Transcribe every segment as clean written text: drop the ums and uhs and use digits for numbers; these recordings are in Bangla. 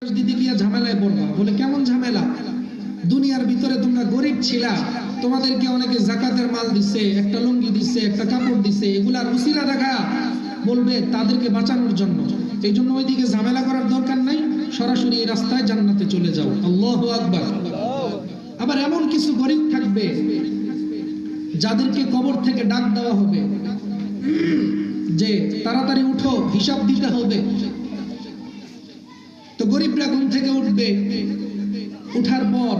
দিদি গিয়া ঝামেলায় পড়বা। বলে কেমন ঝামেলা? দুনিয়ার ভিতরে তোমরা গরিব ছিলা, তোমাদেরকে অনেকে যাকাতের মাল দিচ্ছে, একটা লুঙ্গি দিচ্ছে, একটা কাপড় দিচ্ছে, এগুলার উসিলা দেখা বলবে তাদেরকে বাঁচানোর জন্য। এই জন্য ওইদিকে ঝামেলা করার দরকার নাই, সরাসরি এই রাস্তায় জান্নাতে চলে যাও। আল্লাহু আকবার। আবার এমন কিছু গরিব থাকবে যাদেরকে কবর থেকে ডাক দেওয়া হবে যে তাড়াতাড়ি উঠো, হিসাব দিতে হবে। তো গরিবরা ঘুম থেকে উঠবে, উঠার পর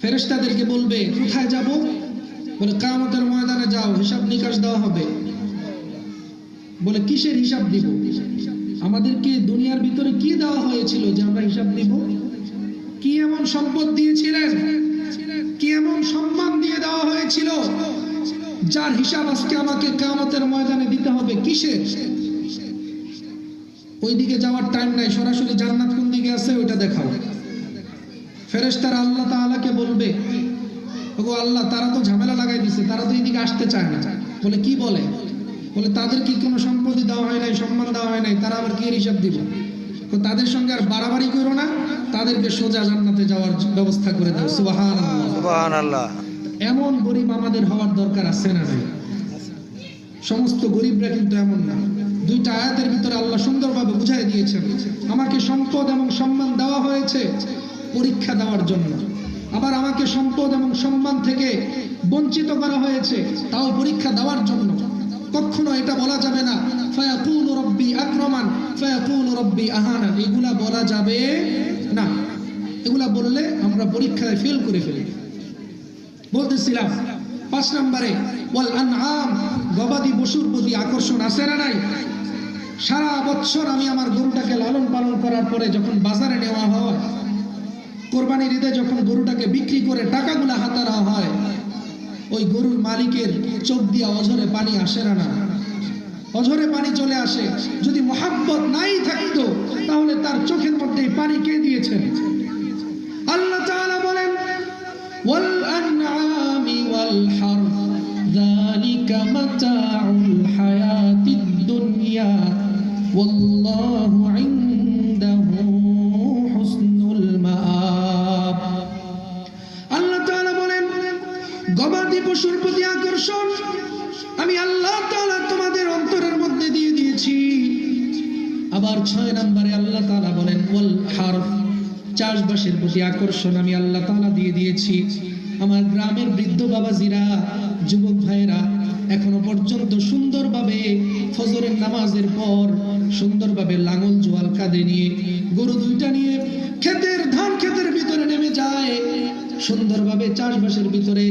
ফেরেশতাদেরকে বলবে কোথায় যাব? বলে কিয়ামতের ময়দানে যাও, হিসাব নিকাশ দেওয়া হবে। বলে কিসের হিসাব দিব? আমাদেরকে দুনিয়ার ভিতরে কি দেওয়া হয়েছিল যে আমরা হিসাব দিব? কি এমন সম্পদ দিয়েছিলেন, কি এমন সম্মান দিয়ে দেওয়া হয়েছিল যার হিসাব আজকে আমাকে কিয়ামতের ময়দানে দিতে হবে? কিসের? ওইদিকে যাওয়ার টাইম নাই, সরাসরি জান্নাত কোন দিকে আছে ওইটা দেখাও। ফেরেশতারা আল্লাহ তাআলাকে বলবে ওগো আল্লাহ, তারা তো ঝামেলা লাগাই দিছে, তারা তো এইদিকে আসতে চায় না। বলে কি বলে? বলে তাদের কি কোনো সম্পত্তি দেওয়া হয় নাই, সম্মান দেওয়া হয় নাই, তারা আবার কি হিসাব দিব? তাদের সঙ্গে আর বাড়াবাড়ি করো না, তাদেরকে সোজা জান্নাতে যাওয়ার ব্যবস্থা করে দাও। সুবহানাল্লাহ, সুবহানাল্লাহ। এমন গরিব আমাদের হওয়ার দরকার আছে না নাই? সমস্ত গরিবরা কিন্তু এমন না। দুইটা আয়াতের ভিতরে আল্লাহ সুন্দরভাবে বুঝাই দিয়েছেন, আমাকে সম্পদ এবং সম্মান দেওয়া হয়েছে পরীক্ষা দেওয়ার জন্য, আবার আমাকে সম্পদ এবং সম্মান থেকে বঞ্চিত করা হয়েছে তাও পরীক্ষা দেওয়ার জন্য। কখনো এটা বলা যাবে না ফায়াকুলু রাব্বি আকরামান ফায়াকুলু রাব্বি আহানা, এগুলা বলা যাবে না। এগুলা বললে আমরা পরীক্ষায় ফেল করে ফেলি। বলতেছিলাম ৫ নম্বরে ওয়াল আনআম, গবাদি পশুর প্রতি আকর্ষণ আছে না নাই? সারা বছর আমি আমার গরুটাকে লালন পালন করার পরে যখন বাজারে নেওয়া হয়, কোরবানির ঈদে যখন গরুটাকে বিক্রি করে টাকাগুলা হাতানো হয়, ওই গরুর মালিকের চোখ দিয়ে অঝরে পানি আসে না? না, অঝরে পানি চলে আসে। যদি মোহাব্বত নাই থাকতো তাহলে তার চোখের মধ্যে পানি কে দিয়েছেন? আল্লাহ তাআলা বলেন ওয়াল আনআমি ওয়াল হারথ যালিকা মাতাউল হায়াতিদ দুনিয়া ওয়াল্লাহু ইনদাহু হুসনুল মাআব। আল্লাহ তাআলা বলেন গবাদি পশুর প্রতি আকর্ষণ আমি আল্লাহ তাআলা তোমাদের অন্তরের মধ্যে দিয়ে দিয়েছি। আবার ৬ নম্বরে আল্লাহ তাআলা বলেন ওয়াল হারথ, চাষবাসের প্রতি আকর্ষণ আমি আল্লাহ তাআলা দিয়ে দিয়েছি। আমার গ্রামের বৃদ্ধ বাবাজিরা, যুবক ভাইরা এখনো পর্যন্ত সুন্দরভাবে ফজরের নামাজের পর সুন্দরভাবে লাঙল জোয়াল কাঁধে নিয়ে গরু দুইটা নিয়ে ক্ষেতের ধান ক্ষেতের ভিতরে নেমে যায়, সুন্দরভাবে চাষবাসের ভিতরে।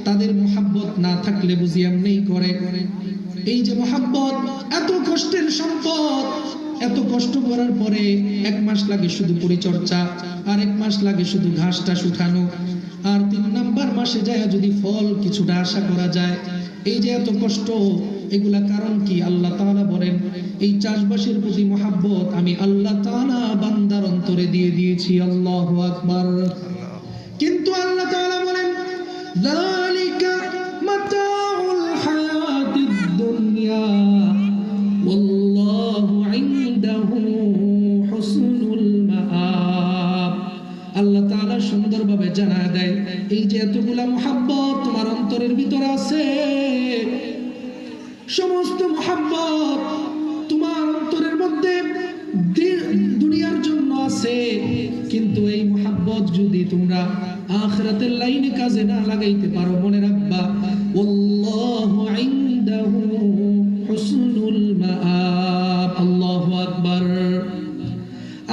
তাদের মোহাব্বত না থাকলে বুঝি এমনি করে। এই যে মোহাব্বত, এত কষ্টের সম্পদ, এত কষ্ট করার পরে 1 মাস লাগে শুধু পরিচর্যা, আর 1 মাস লাগে শুধু ঘাসটা শুকানো, আর 3 নাম্বার মাসে যায় যদি ফল কিছুটা আশা করা যায়। এই যে এত কষ্ট, এগুলা কারণ কি? আল্লাহ তাআলা বলেন এই চাষবাসের প্রতি মোহাব্বত আমি আল্লাহ তাআলা বান্দার অন্তরে দিয়ে দিয়েছি। আল্লাহু আকবার। কিন্তু আল্লাহ তাআলা বলেন যালিকা মাতাউল হায়াতিদ দুনিয়া ওয়াল্লাহু ইনদাহু হুসনুল মাআব। আল্লাহ তাআলা সুন্দরভাবে জানায় দেয় এই যে এতগুলা মোহাব্বত তোমার অন্তরের ভিতরে আছে, সমস্ত মোহাব্বত তোমার অন্তরের মধ্যে দুনিয়ার জন্য আছে, কিন্তু এই মোহাব্বত যদি তোমরা আখিরাতের লাইনে কাজে না লাগাইতে পারো, মনে রাখবা আল্লাহু ইনদাহু হুসনুল মাআব। আল্লাহু আকবার।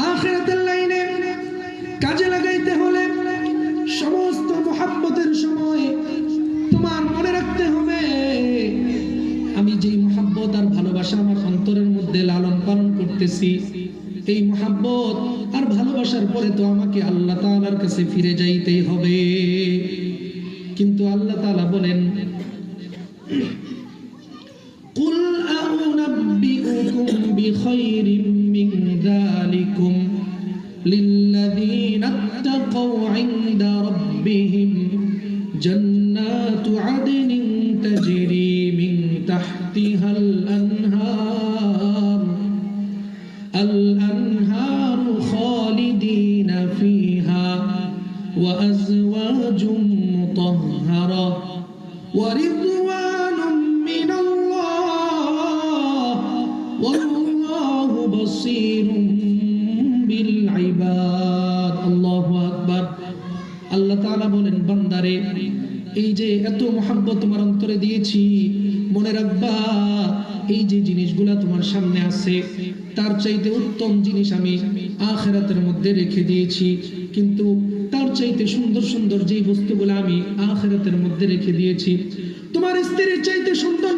আখিরাতের লাইনে কাজে লাগাইতে হলে সমস্ত মোহাব্বতের সময় তোমার মনে রাখতে হবে আমি যেই মোহাব্বত আর ভালোবাসা আমার অন্তরের মধ্যে লালন পালন করতেছি, এই মোহাব্বত আর ভালোবাসার পরে তো আমাকে আল্লাহ তাআলার কাছে ফিরে যাইতেই হবে। কিন্তু আল্লাহ তাআলা বলেন কুল আউনাব্বিউকুম বিখাইরিম মিন যালিকুম লিল্লাযীনা ইত্তাকাউ ইনদা রাব্বিহিম জান্নাতু আদনিন তাজরি মিন তাহতিহাল আনহার وأزواج مطهرة ورضوان من الله والله بصير بالعباد الله أكبر আল্লাহ তাআলা বলেন বান্দারে এই যে এত মহব্বত তোমার অন্তরে দিয়েছি মনে রাখবা এই যে জিনিসগুলা তোমার সামনে আছে তার চাইতে উত্তম জিনিস আমি আখিরাতের মধ্যে রেখে দিয়েছি কিন্তু তার চাইতে সুন্দর সুন্দর যেই বস্তুগুলো আমি আখিরাতের মধ্যে রেখে দিয়েছি তোমার স্ত্রীর চাইতে সুন্দর